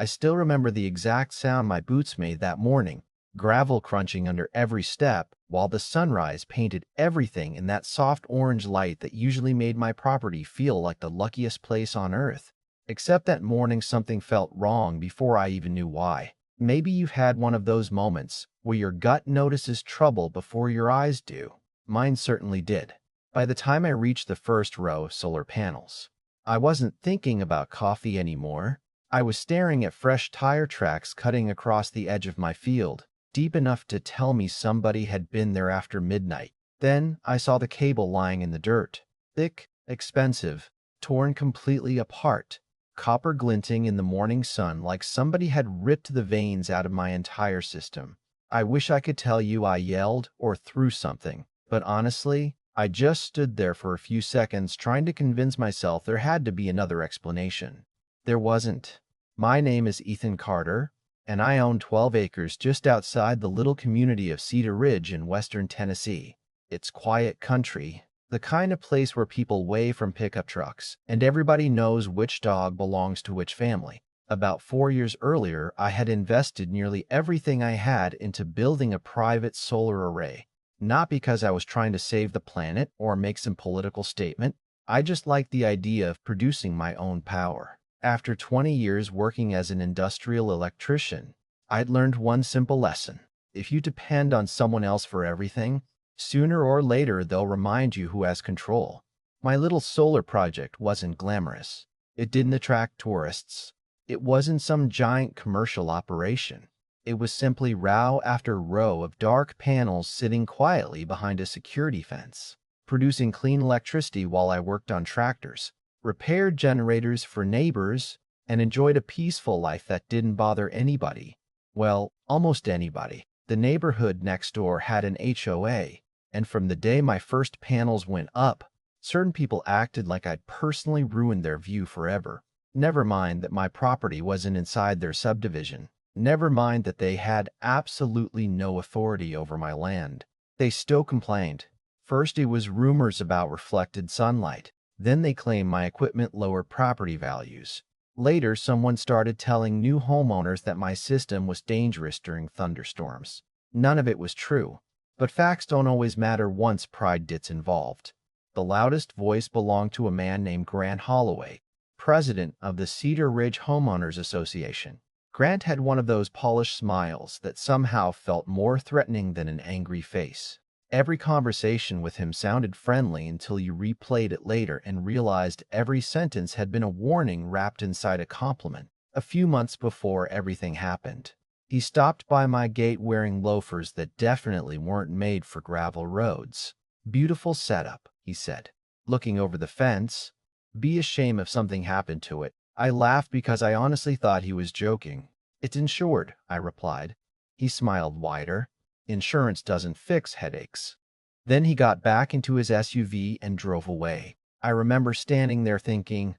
I still remember the exact sound my boots made that morning, gravel crunching under every step, while the sunrise painted everything in that soft orange light that usually made my property feel like the luckiest place on earth. Except that morning something felt wrong before I even knew why. Maybe you've had one of those moments where your gut notices trouble before your eyes do. Mine certainly did. By the time I reached the first row of solar panels, I wasn't thinking about coffee anymore. I was staring at fresh tire tracks cutting across the edge of my field, deep enough to tell me somebody had been there after midnight. Then I saw the cable lying in the dirt, thick, expensive, torn completely apart, copper glinting in the morning sun like somebody had ripped the veins out of my entire system. I wish I could tell you I yelled or threw something, but honestly, I just stood there for a few seconds trying to convince myself there had to be another explanation. There wasn't. My name is Ethan Carter, and I own 12 acres just outside the little community of Cedar Ridge in western Tennessee. It's quiet country, the kind of place where people wave from pickup trucks, and everybody knows which dog belongs to which family. About 4 years earlier, I had invested nearly everything I had into building a private solar array. Not because I was trying to save the planet or make some political statement. I just liked the idea of producing my own power. After 20 years working as an industrial electrician, I'd learned one simple lesson. If you depend on someone else for everything, sooner or later they'll remind you who has control. My little solar project wasn't glamorous. It didn't attract tourists. It wasn't some giant commercial operation. It was simply row after row of dark panels sitting quietly behind a security fence, producing clean electricity while I worked on tractors, repaired generators for neighbors, and enjoyed a peaceful life that didn't bother anybody. Well, almost anybody. The neighborhood next door had an HOA, and from the day my first panels went up, certain people acted like I'd personally ruined their view forever. Never mind that my property wasn't inside their subdivision. Never mind that they had absolutely no authority over my land. They still complained. First it was rumors about reflected sunlight. Then they claimed my equipment lowered property values. Later, someone started telling new homeowners that my system was dangerous during thunderstorms. None of it was true. But facts don't always matter once pride gets involved. The loudest voice belonged to a man named Grant Holloway, president of the Cedar Ridge Homeowners Association. Grant had one of those polished smiles that somehow felt more threatening than an angry face. Every conversation with him sounded friendly until you replayed it later and realized every sentence had been a warning wrapped inside a compliment. A few months before everything happened, he stopped by my gate wearing loafers that definitely weren't made for gravel roads. "Beautiful setup," he said, looking over the fence. "Be a shame if something happened to it." I laughed because I honestly thought he was joking. "It's insured," I replied. He smiled wider. "Insurance doesn't fix headaches." Then he got back into his SUV and drove away. I remember standing there thinking,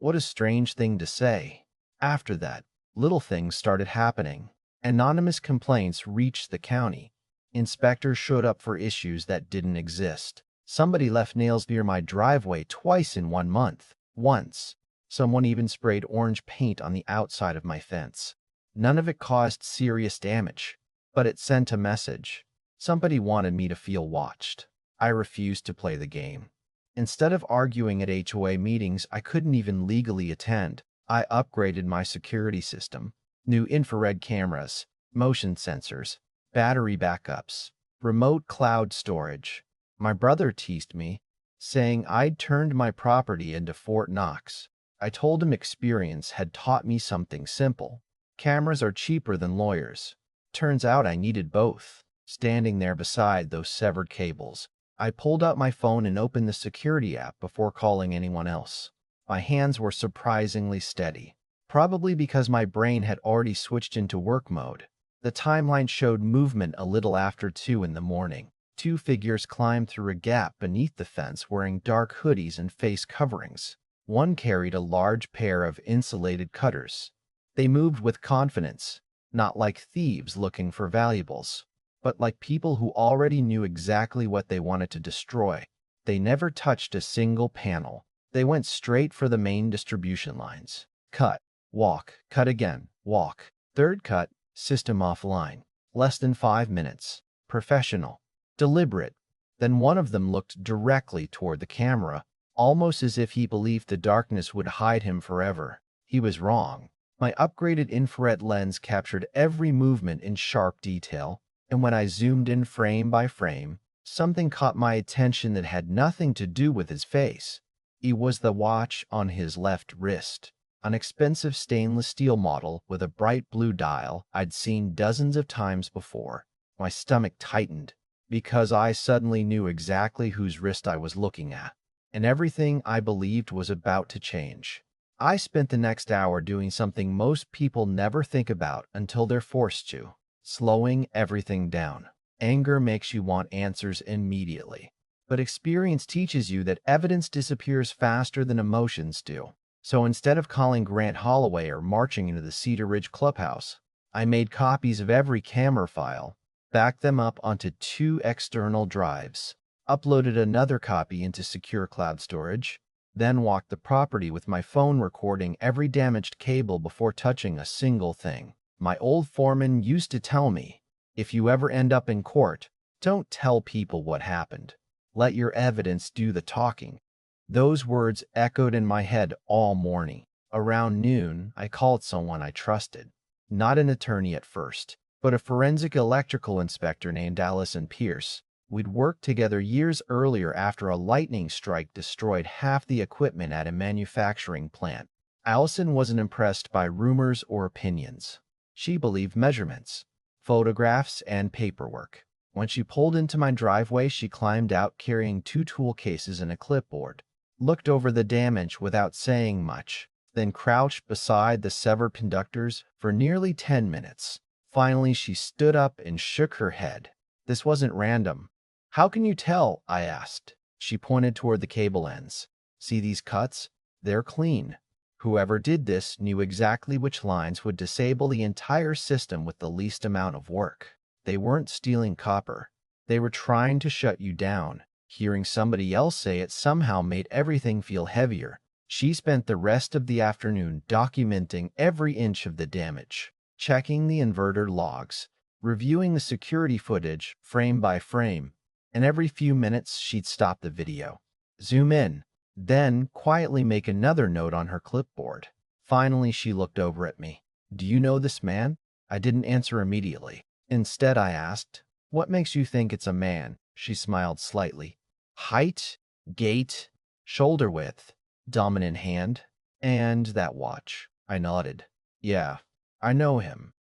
what a strange thing to say. After that, little things started happening. Anonymous complaints reached the county. Inspectors showed up for issues that didn't exist. Somebody left nails near my driveway twice in 1 month. Once, someone even sprayed orange paint on the outside of my fence. None of it caused serious damage, but it sent a message. Somebody wanted me to feel watched. I refused to play the game. Instead of arguing at HOA meetings I couldn't even legally attend, I upgraded my security system. New infrared cameras, motion sensors, battery backups, remote cloud storage. My brother teased me, saying I'd turned my property into Fort Knox. I told him experience had taught me something simple. Cameras are cheaper than lawyers. Turns out I needed both. Standing there beside those severed cables, I pulled out my phone and opened the security app before calling anyone else. My hands were surprisingly steady, probably because my brain had already switched into work mode. The timeline showed movement a little after 2 in the morning. 2 figures climbed through a gap beneath the fence wearing dark hoodies and face coverings. One carried a large pair of insulated cutters. They moved with confidence, not like thieves looking for valuables, but like people who already knew exactly what they wanted to destroy. They never touched a single panel. They went straight for the main distribution lines. Cut. Walk, cut again, walk. Third cut, system offline. Less than 5 minutes. Professional. Deliberate. Then one of them looked directly toward the camera, almost as if he believed the darkness would hide him forever. He was wrong. My upgraded infrared lens captured every movement in sharp detail, and when I zoomed in frame by frame, something caught my attention that had nothing to do with his face. It was the watch on his left wrist, an expensive stainless steel model with a bright blue dial I'd seen dozens of times before. My stomach tightened because I suddenly knew exactly whose wrist I was looking at, and everything I believed was about to change. I spent the next hour doing something most people never think about until they're forced to: slowing everything down. Anger makes you want answers immediately, but experience teaches you that evidence disappears faster than emotions do. So instead of calling Grant Holloway or marching into the Cedar Ridge clubhouse, I made copies of every camera file, backed them up onto 2 external drives, uploaded another copy into secure cloud storage, then walked the property with my phone recording every damaged cable before touching a single thing. My old foreman used to tell me, if you ever end up in court, don't tell people what happened. Let your evidence do the talking. Those words echoed in my head all morning. Around noon, I called someone I trusted. Not an attorney at first, but a forensic electrical inspector named Allison Pierce. We'd worked together years earlier after a lightning strike destroyed half the equipment at a manufacturing plant. Allison wasn't impressed by rumors or opinions. She believed measurements, photographs, and paperwork. When she pulled into my driveway, she climbed out carrying 2 tool cases and a clipboard, looked over the damage without saying much, then crouched beside the severed conductors for nearly 10 minutes. Finally, she stood up and shook her head. This wasn't random. How can you tell? I asked. She pointed toward the cable ends. See these cuts? They're clean. Whoever did this knew exactly which lines would disable the entire system with the least amount of work. They weren't stealing copper. They were trying to shut you down. Hearing somebody else say it somehow made everything feel heavier. She spent the rest of the afternoon documenting every inch of the damage, checking the inverter logs, reviewing the security footage frame by frame, and every few minutes she'd stop the video, zoom in, then quietly make another note on her clipboard. Finally, she looked over at me. Do you know this man? I didn't answer immediately. Instead, I asked, what makes you think it's a man? She smiled slightly. Height, gait, shoulder width, dominant hand, and that watch. I nodded. Yeah, I know him.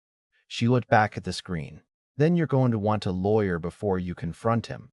She looked back at the screen. Then you're going to want a lawyer before you confront him.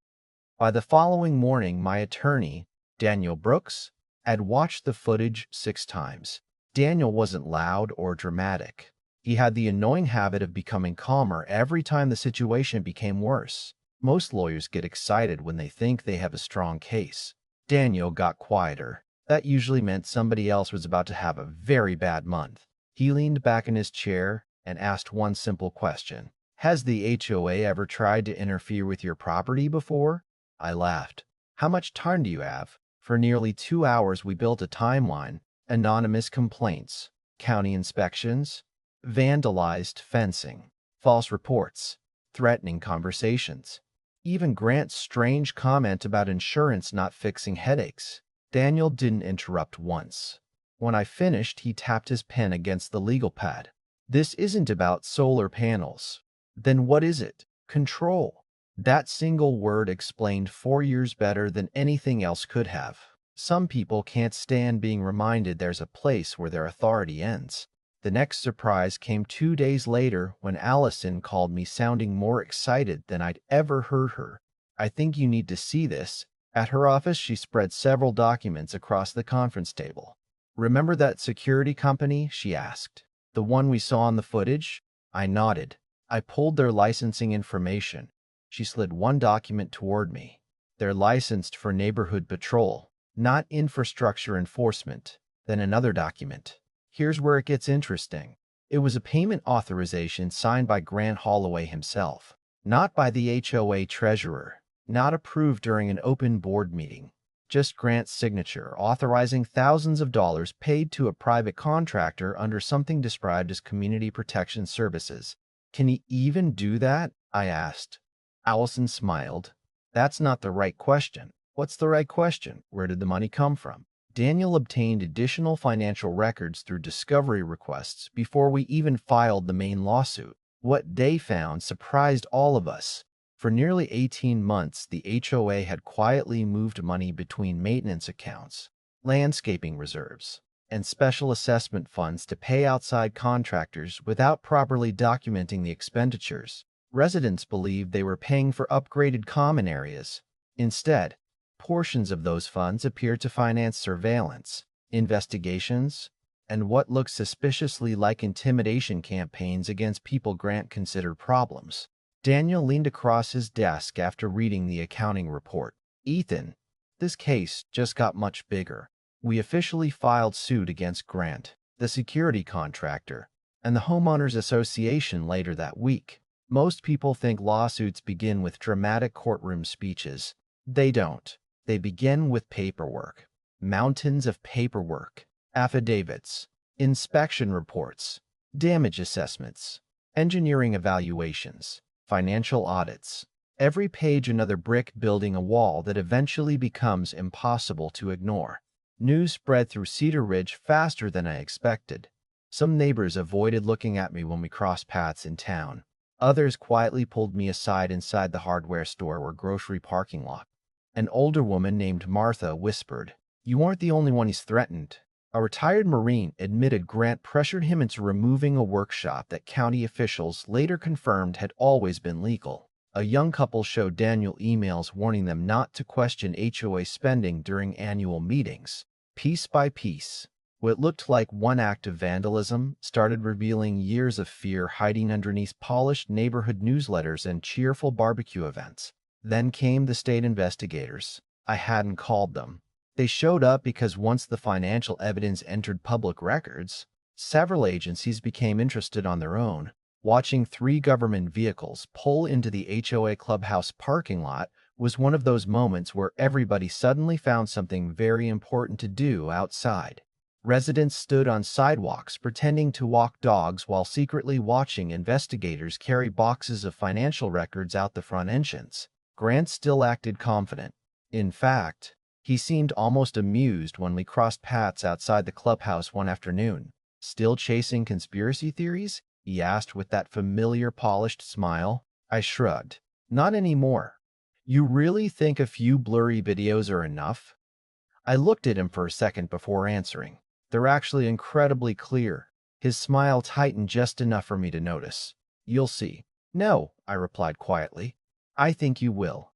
By the following morning, my attorney, Daniel Brooks, had watched the footage 6 times. Daniel wasn't loud or dramatic. He had the annoying habit of becoming calmer every time the situation became worse. Most lawyers get excited when they think they have a strong case. Daniel got quieter. That usually meant somebody else was about to have a very bad month. He leaned back in his chair and asked one simple question. Has the HOA ever tried to interfere with your property before? I laughed. How much time do you have? For nearly 2 hours, we built a timeline. Anonymous complaints, county inspections, vandalized fencing, false reports, threatening conversations, even Grant's strange comment about insurance not fixing headaches. Daniel didn't interrupt once. When I finished, he tapped his pen against the legal pad. This isn't about solar panels. Then what is it? Control. That single word explained 4 years better than anything else could have. Some people can't stand being reminded there's a place where their authority ends. The next surprise came 2 days later when Allison called me sounding more excited than I'd ever heard her. I think you need to see this. At her office, she spread several documents across the conference table. Remember that security company? She asked. The one we saw in the footage? I nodded. I pulled their licensing information. She slid one document toward me. They're licensed for neighborhood patrol, not infrastructure enforcement. Then another document. Here's where it gets interesting. It was a payment authorization signed by Grant Holloway himself, not by the HOA treasurer, not approved during an open board meeting. Just Grant's signature, authorizing thousands of dollars paid to a private contractor under something described as community protection services. Can he even do that? I asked. Allison smiled. That's not the right question. What's the right question? Where did the money come from? Daniel obtained additional financial records through discovery requests before we even filed the main lawsuit. What they found surprised all of us. For nearly 18 months, the HOA had quietly moved money between maintenance accounts, landscaping reserves, and special assessment funds to pay outside contractors without properly documenting the expenditures. Residents believed they were paying for upgraded common areas. Instead, portions of those funds appeared to finance surveillance, investigations, and what looked suspiciously like intimidation campaigns against people Grant considered problems. Daniel leaned across his desk after reading the accounting report. Ethan, this case just got much bigger. We officially filed suit against Grant, the security contractor, and the homeowners association later that week. Most people think lawsuits begin with dramatic courtroom speeches. They don't. They begin with paperwork. Mountains of paperwork. Affidavits, inspection reports, damage assessments, engineering evaluations, financial audits. Every page another brick building a wall that eventually becomes impossible to ignore. News spread through Cedar Ridge faster than I expected. Some neighbors avoided looking at me when we crossed paths in town. Others quietly pulled me aside inside the hardware store or grocery parking lot. An older woman named Martha whispered, "You aren't the only one he's threatened." A retired Marine admitted Grant pressured him into removing a workshop that county officials later confirmed had always been legal. A young couple showed Daniel emails warning them not to question HOA spending during annual meetings. Piece by piece, what looked like one act of vandalism started revealing years of fear hiding underneath polished neighborhood newsletters and cheerful barbecue events. Then came the state investigators. I hadn't called them. They showed up because once the financial evidence entered public records, several agencies became interested on their own. Watching 3 government vehicles pull into the HOA clubhouse parking lot was one of those moments where everybody suddenly found something very important to do outside. Residents stood on sidewalks pretending to walk dogs while secretly watching investigators carry boxes of financial records out the front entrance. Grant still acted confident. In fact, he seemed almost amused when we crossed paths outside the clubhouse one afternoon. "Still chasing conspiracy theories?" he asked with that familiar polished smile. I shrugged. "Not anymore." "You really think a few blurry videos are enough?" I looked at him for a second before answering. "They're actually incredibly clear." His smile tightened just enough for me to notice. "You'll see." "No," I replied quietly. "I think you will."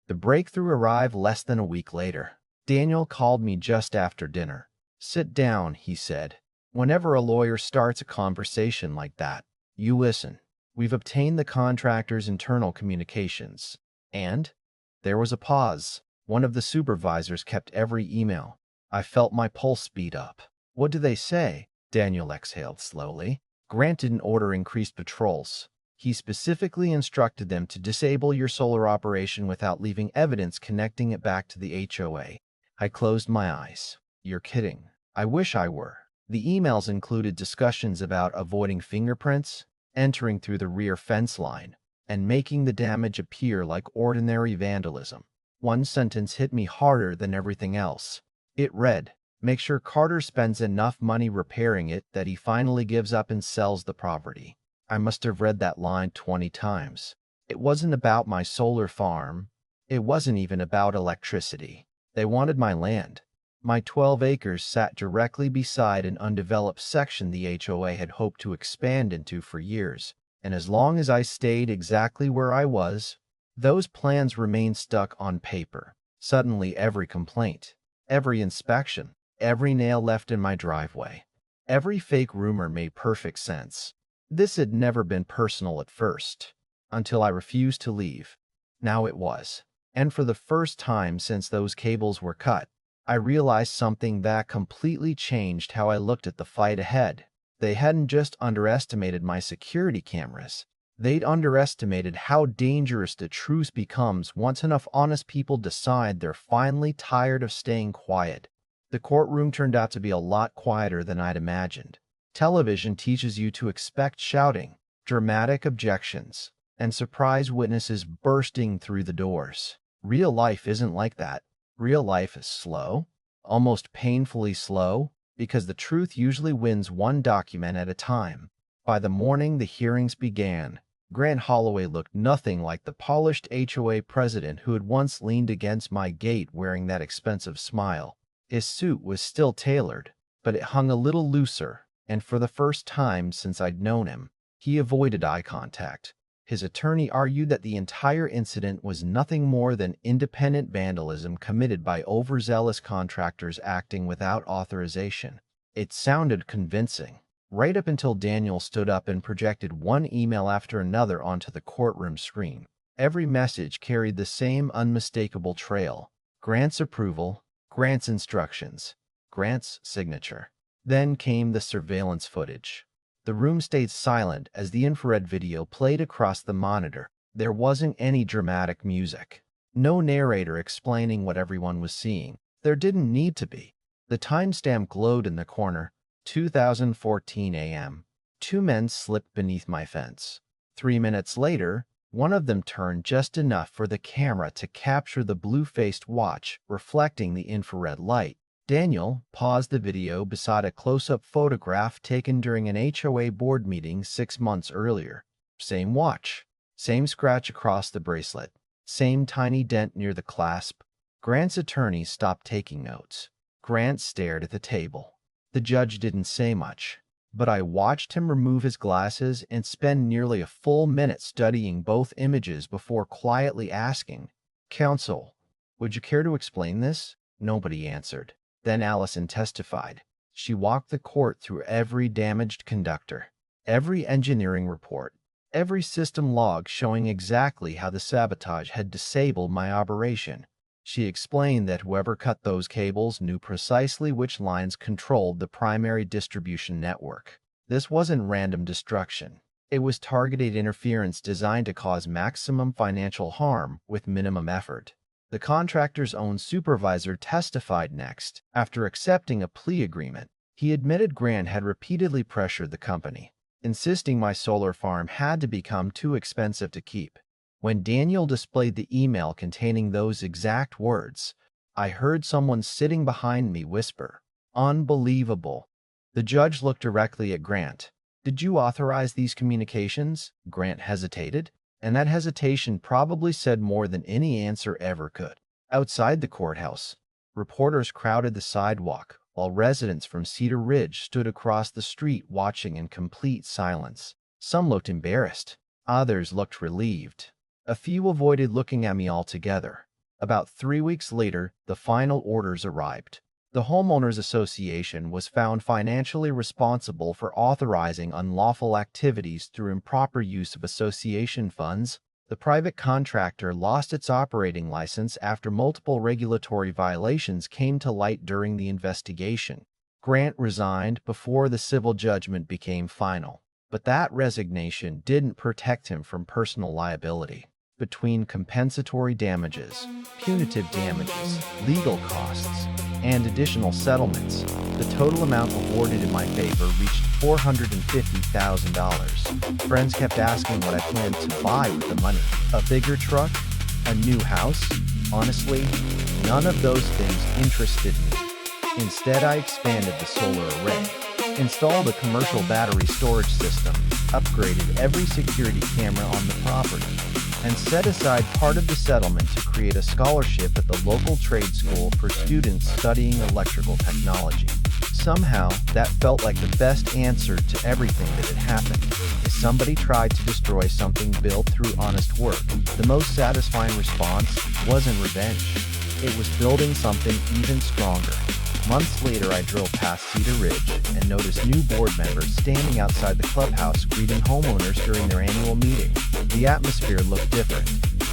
The breakthrough arrived less than a week later. Daniel called me just after dinner. "Sit down," he said. "Whenever a lawyer starts a conversation like that, you listen. We've obtained the contractor's internal communications." And there was a pause. One of the supervisors kept every email. I felt my pulse speed up. "What do they say?" Daniel exhaled slowly. "Grant didn't order increased patrols. He specifically instructed them to disable your solar operation without leaving evidence connecting it back to the HOA. I closed my eyes. "You're kidding." I wish I were. The emails included discussions about avoiding fingerprints, entering through the rear fence line, and making the damage appear like ordinary vandalism. One sentence hit me harder than everything else. It read, "Make sure Carter spends enough money repairing it that he finally gives up and sells the property." I must have read that line 20 times. It wasn't about my solar farm. It wasn't even about electricity. They wanted my land. My 12 acres sat directly beside an undeveloped section the HOA had hoped to expand into for years. And as long as I stayed exactly where I was, those plans remained stuck on paper. Suddenly every complaint, every inspection, every nail left in my driveway, every fake rumor made perfect sense. This had never been personal at first, until I refused to leave. Now it was. And for the first time since those cables were cut, I realized something that completely changed how I looked at the fight ahead. They hadn't just underestimated my security cameras. They'd underestimated how dangerous the truce becomes once enough honest people decide they're finally tired of staying quiet. The courtroom turned out to be a lot quieter than I'd imagined. Television teaches you to expect shouting, dramatic objections, and surprise witnesses bursting through the doors. Real life isn't like that. Real life is slow, almost painfully slow, because the truth usually wins one document at a time. By the morning the hearings began, Grant Holloway looked nothing like the polished HOA president who had once leaned against my gate wearing that expensive smile. His suit was still tailored, but it hung a little looser, and for the first time since I'd known him, he avoided eye contact. His attorney argued that the entire incident was nothing more than independent vandalism committed by overzealous contractors acting without authorization. It sounded convincing, right up until Daniel stood up and projected one email after another onto the courtroom screen. Every message carried the same unmistakable trail: Grant's approval, Grant's instructions, Grant's signature. Then came the surveillance footage. The room stayed silent as the infrared video played across the monitor. There wasn't any dramatic music. No narrator explaining what everyone was seeing. There didn't need to be. The timestamp glowed in the corner. 2014 a.m. Two men slipped beneath my fence. 3 minutes later, one of them turned just enough for the camera to capture the blue-faced watch reflecting the infrared light. Daniel paused the video beside a close-up photograph taken during an HOA board meeting 6 months earlier. Same watch, same scratch across the bracelet, same tiny dent near the clasp. Grant's attorney stopped taking notes. Grant stared at the table. The judge didn't say much, but I watched him remove his glasses and spend nearly a full minute studying both images before quietly asking, "Counsel, would you care to explain this?" Nobody answered. Then Allison testified. She walked the court through every damaged conductor, every engineering report, every system log showing exactly how the sabotage had disabled my operation. She explained that whoever cut those cables knew precisely which lines controlled the primary distribution network. This wasn't random destruction. It was targeted interference designed to cause maximum financial harm with minimum effort. The contractor's own supervisor testified next. After accepting a plea agreement, he admitted Grant had repeatedly pressured the company, insisting my solar farm had to become too expensive to keep. When Daniel displayed the email containing those exact words, I heard someone sitting behind me whisper, "Unbelievable." The judge looked directly at Grant. "Did you authorize these communications?" Grant hesitated, and that hesitation probably said more than any answer ever could. Outside the courthouse, reporters crowded the sidewalk, while residents from Cedar Ridge stood across the street watching in complete silence. Some looked embarrassed. Others looked relieved. A few avoided looking at me altogether. About 3 weeks later, the final orders arrived. The Homeowners Association was found financially responsible for authorizing unlawful activities through improper use of association funds. The private contractor lost its operating license after multiple regulatory violations came to light during the investigation. Grant resigned before the civil judgment became final, but that resignation didn't protect him from personal liability. Between compensatory damages, punitive damages, legal costs, and additional settlements, the total amount awarded in my favor reached $450,000. Friends kept asking what I planned to buy with the money. A bigger truck? A new house? Honestly, none of those things interested me. Instead, I expanded the solar array, installed a commercial battery storage system, upgraded every security camera on the property, and set aside part of the settlement to create a scholarship at the local trade school for students studying electrical technology. Somehow, that felt like the best answer to everything that had happened. If somebody tried to destroy something built through honest work, the most satisfying response wasn't revenge. It was building something even stronger. Months later, I drove past Cedar Ridge and noticed new board members standing outside the clubhouse greeting homeowners during their annual meeting. The atmosphere looked different.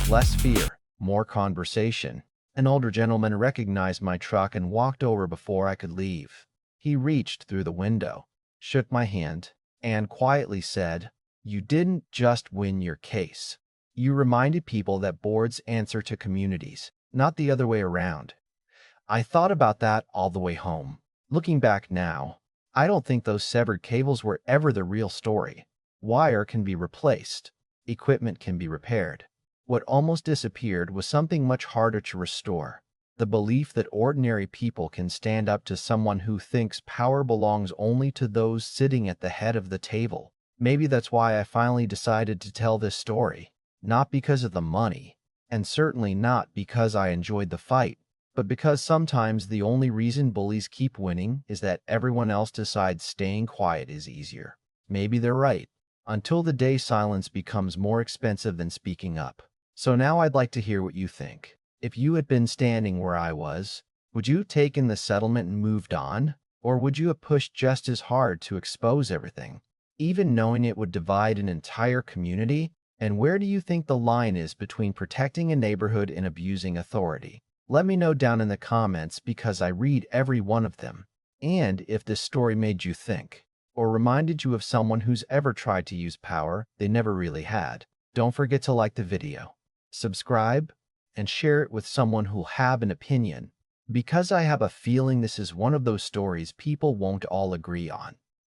Less fear, more conversation. An older gentleman recognized my truck and walked over before I could leave. He reached through the window, shook my hand, and quietly said, You didn't just win your case. You reminded people that boards answer to communities, not the other way around. I thought about that all the way home. Looking back now, I don't think those severed cables were ever the real story. Wire can be replaced. Equipment can be repaired. What almost disappeared was something much harder to restore. The belief that ordinary people can stand up to someone who thinks power belongs only to those sitting at the head of the table. Maybe that's why I finally decided to tell this story. Not because of the money, and certainly not because I enjoyed the fight, but because sometimes the only reason bullies keep winning is that everyone else decides staying quiet is easier. Maybe they're right, until the day silence becomes more expensive than speaking up. So now I'd like to hear what you think. If you had been standing where I was, would you have taken the settlement and moved on? Or would you have pushed just as hard to expose everything, even knowing it would divide an entire community? And where do you think the line is between protecting a neighborhood and abusing authority? Let me know down in the comments because I read every one of them. And if this story made you think, or reminded you of someone who's ever tried to use power they never really had, don't forget to like the video, subscribe, and share it with someone who'll have an opinion, because I have a feeling this is one of those stories people won't all agree on.